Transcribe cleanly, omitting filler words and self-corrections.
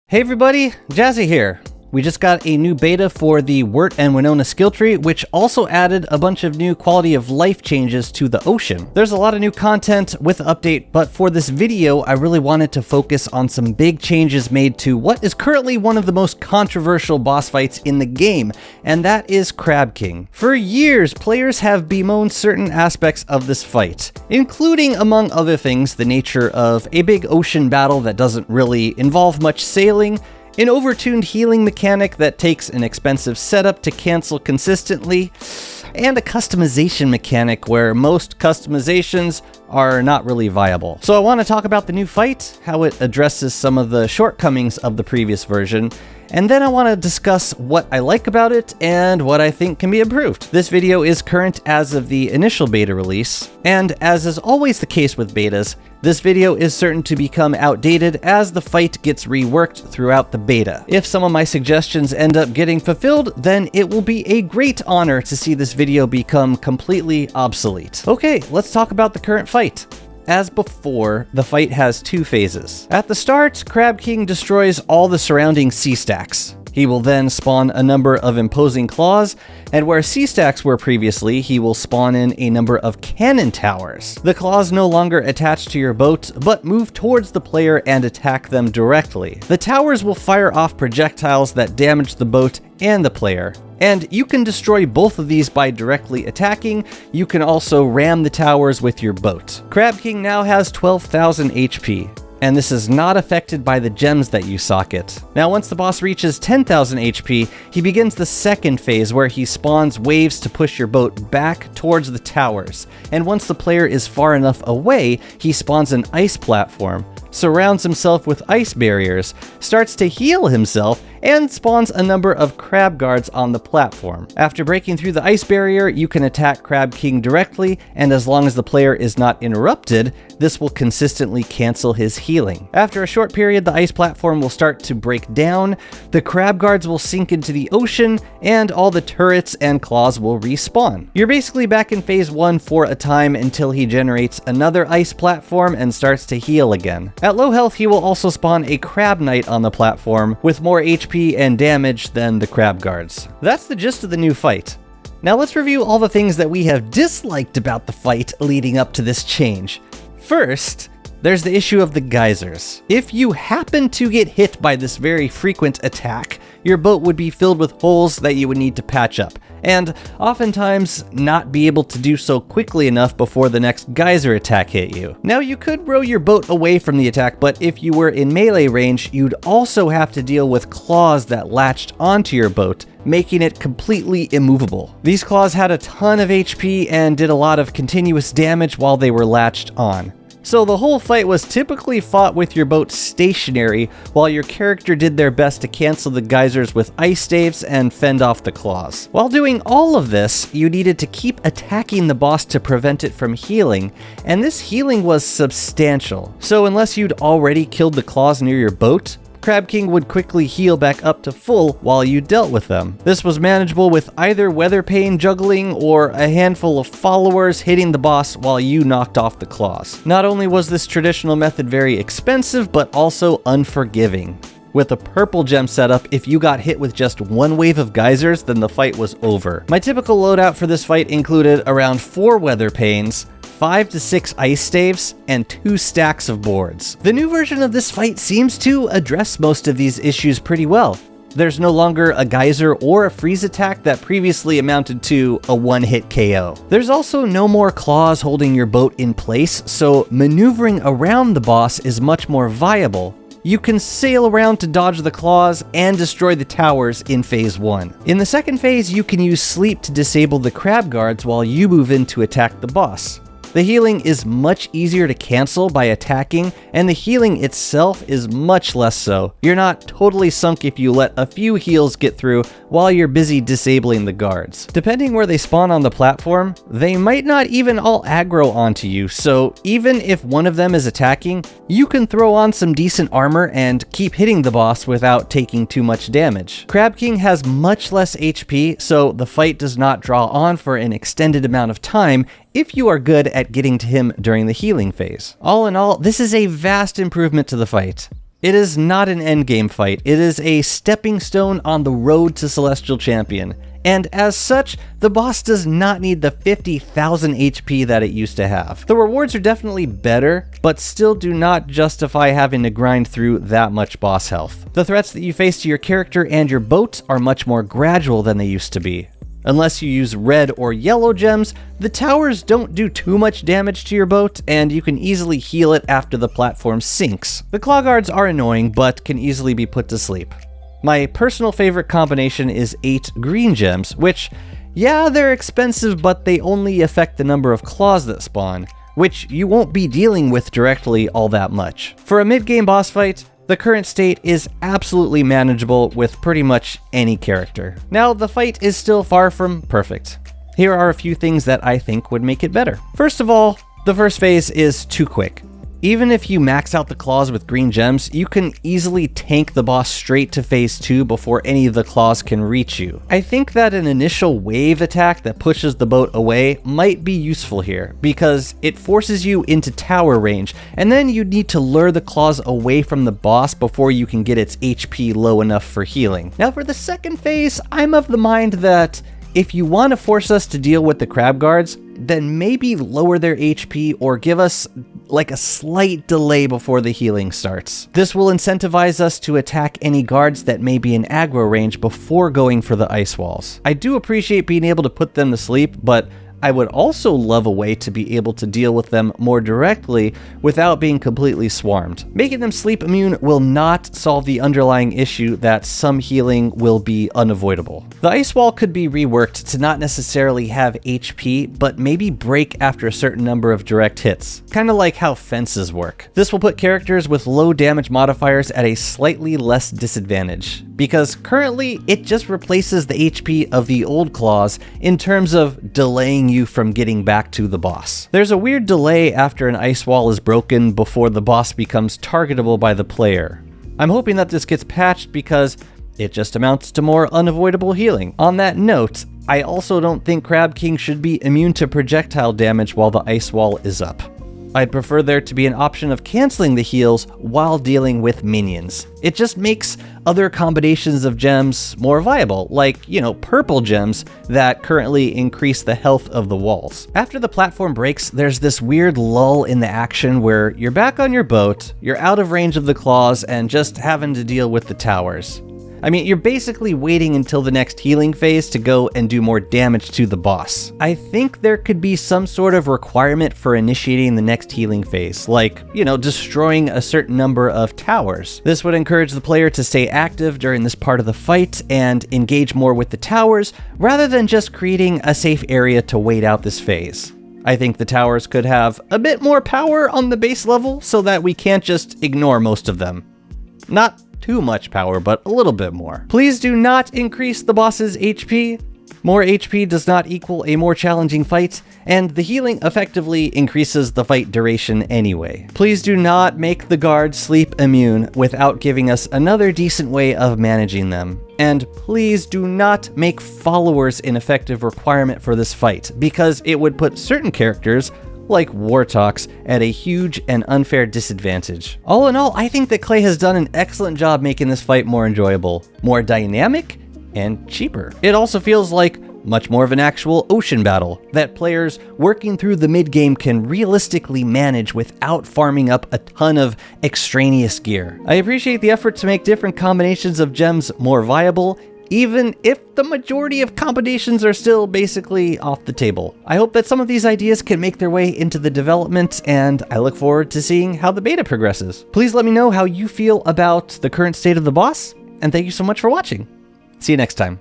Hey everybody, Jazzy here. We just got a new beta for the Wurt and Winona Skilltree, which also added a bunch of new quality of life changes to the ocean. There's a lot of new content with the update, but for this video, I really wanted to focus on some big changes made to what is currently one of the most controversial boss fights in the game, and that is Crab King. For years, players have bemoaned certain aspects of this fight, including, among other things, the nature of a big ocean battle that doesn't really involve much sailing, an overtuned healing mechanic that takes an expensive setup to cancel consistently, and a customization mechanic where most customizations are not really viable. So I want to talk about the new fight, how it addresses some of the shortcomings of the previous version, and then I want to discuss what I like about it and what I think can be improved. This video is current as of the initial beta release, and as is always the case with betas, this video is certain to become outdated as the fight gets reworked throughout the beta. If some of my suggestions end up getting fulfilled, then it will be a great honor to see this video become completely obsolete. Okay, let's talk about the current fight. As before, the fight has two phases. At the start, Crab King destroys all the surrounding sea stacks. He will then spawn a number of imposing claws, and where sea stacks were previously, he will spawn in a number of cannon towers. The claws no longer attach to your boat, but move towards the player and attack them directly. The towers will fire off projectiles that damage the boat and the player. And you can destroy both of these by directly attacking. You can also ram the towers with your boat. Crab King now has 12,000 HP. And this is not affected by the gems that you socket. Now, once the boss reaches 10,000 HP, he begins the second phase where he spawns waves to push your boat back towards the towers. And once the player is far enough away, he spawns an ice platform, surrounds himself with ice barriers, starts to heal himself, and spawns a number of crab guards on the platform. After breaking through the ice barrier, you can attack Crab King directly, and as long as the player is not interrupted, this will consistently cancel his healing. After a short period, the ice platform will start to break down, the crab guards will sink into the ocean, and all the turrets and claws will respawn. You're basically back in phase 1 for a time until he generates another ice platform and starts to heal again. At low health, he will also spawn a crab knight on the platform with more HP and damage than the crab guards. That's the gist of the new fight. Now let's review all the things that we have disliked about the fight leading up to this change. First, there's the issue of the geysers. If you happen to get hit by this very frequent attack, your boat would be filled with holes that you would need to patch up, and oftentimes not be able to do so quickly enough before the next geyser attack hit you. Now, you could row your boat away from the attack, but if you were in melee range, you'd also have to deal with claws that latched onto your boat, making it completely immovable. These claws had a ton of HP and did a lot of continuous damage while they were latched on. So the whole fight was typically fought with your boat stationary, while your character did their best to cancel the geysers with ice staves and fend off the claws. While doing all of this, you needed to keep attacking the boss to prevent it from healing, and this healing was substantial. So unless you'd already killed the claws near your boat, Crab King would quickly heal back up to full while you dealt with them. This was manageable with either weather pane juggling or a handful of followers hitting the boss while you knocked off the claws. Not only was this traditional method very expensive, but also unforgiving. With a purple gem setup, if you got hit with just one wave of geysers, then the fight was over. My typical loadout for this fight included around 4 weather panes, 5 to 6 ice staves, and 2 stacks of boards. The new version of this fight seems to address most of these issues pretty well. There's no longer a geyser or a freeze attack that previously amounted to a one-hit KO. There's also no more claws holding your boat in place, so maneuvering around the boss is much more viable. You can sail around to dodge the claws and destroy the towers in phase 1. In the second phase, you can use sleep to disable the crab guards while you move in to attack the boss. The healing is much easier to cancel by attacking, and the healing itself is much less so. You're not totally sunk if you let a few heals get through while you're busy disabling the guards. Depending where they spawn on the platform, they might not even all aggro onto you, so even if one of them is attacking, you can throw on some decent armor and keep hitting the boss without taking too much damage. Crab King has much less HP, so the fight does not draw on for an extended amount of time if you are good at getting to him during the healing phase. All in all, this is a vast improvement to the fight. It is not an endgame fight, it is a stepping stone on the road to Celestial Champion, and as such, the boss does not need the 50,000 HP that it used to have. The rewards are definitely better, but still do not justify having to grind through that much boss health. The threats that you face to your character and your boat are much more gradual than they used to be. Unless you use red or yellow gems, the towers don't do too much damage to your boat, and you can easily heal it after the platform sinks. The claw guards are annoying, but can easily be put to sleep. My personal favorite combination is 8 green gems, which, yeah, they're expensive, but they only affect the number of claws that spawn, which you won't be dealing with directly all that much. For a mid-game boss fight, the current state is absolutely manageable with pretty much any character. Now, the fight is still far from perfect. Here are a few things that I think would make it better. First of all, the first phase is too quick. Even if you max out the claws with green gems, you can easily tank the boss straight to phase 2 before any of the claws can reach you. I think that an initial wave attack that pushes the boat away might be useful here, because it forces you into tower range, and then you need to lure the claws away from the boss before you can get its HP low enough for healing. Now for the second phase, I'm of the mind that if you want to force us to deal with the crab guards, then maybe lower their HP or give us like a slight delay before the healing starts. This will incentivize us to attack any guards that may be in aggro range before going for the ice walls. I do appreciate being able to put them to sleep, but I would also love a way to be able to deal with them more directly without being completely swarmed. Making them sleep immune will not solve the underlying issue that some healing will be unavoidable. The ice wall could be reworked to not necessarily have HP, but maybe break after a certain number of direct hits, kind of like how fences work. This will put characters with low damage modifiers at a slightly less disadvantage, because currently it just replaces the HP of the old claws in terms of delaying you from getting back to the boss. There's a weird delay after an ice wall is broken before the boss becomes targetable by the player. I'm hoping that this gets patched because it just amounts to more unavoidable healing. On that note, I also don't think Crab King should be immune to projectile damage while the ice wall is up. I'd prefer there to be an option of canceling the heals while dealing with minions. It just makes other combinations of gems more viable, like, purple gems that currently increase the health of the walls. After the platform breaks, there's this weird lull in the action where you're back on your boat, you're out of range of the claws, and just having to deal with the towers. I mean, you're basically waiting until the next healing phase to go and do more damage to the boss. I think there could be some sort of requirement for initiating the next healing phase, like, destroying a certain number of towers. This would encourage the player to stay active during this part of the fight and engage more with the towers, rather than just creating a safe area to wait out this phase. I think the towers could have a bit more power on the base level so that we can't just ignore most of them. Not too much power, but a little bit more. Please do not increase the boss's HP. More HP does not equal a more challenging fight, and the healing effectively increases the fight duration anyway. Please do not make the guards sleep immune without giving us another decent way of managing them. And please do not make followers an effective requirement for this fight, because it would put certain characters like Wartox at a huge and unfair disadvantage. All in all, I think that Klei has done an excellent job making this fight more enjoyable, more dynamic, and cheaper. It also feels like much more of an actual ocean battle that players working through the mid-game can realistically manage without farming up a ton of extraneous gear. I appreciate the effort to make different combinations of gems more viable, even if the majority of combinations are still basically off the table. I hope that some of these ideas can make their way into the development, and I look forward to seeing how the beta progresses. Please let me know how you feel about the current state of the boss, and thank you so much for watching. See you next time.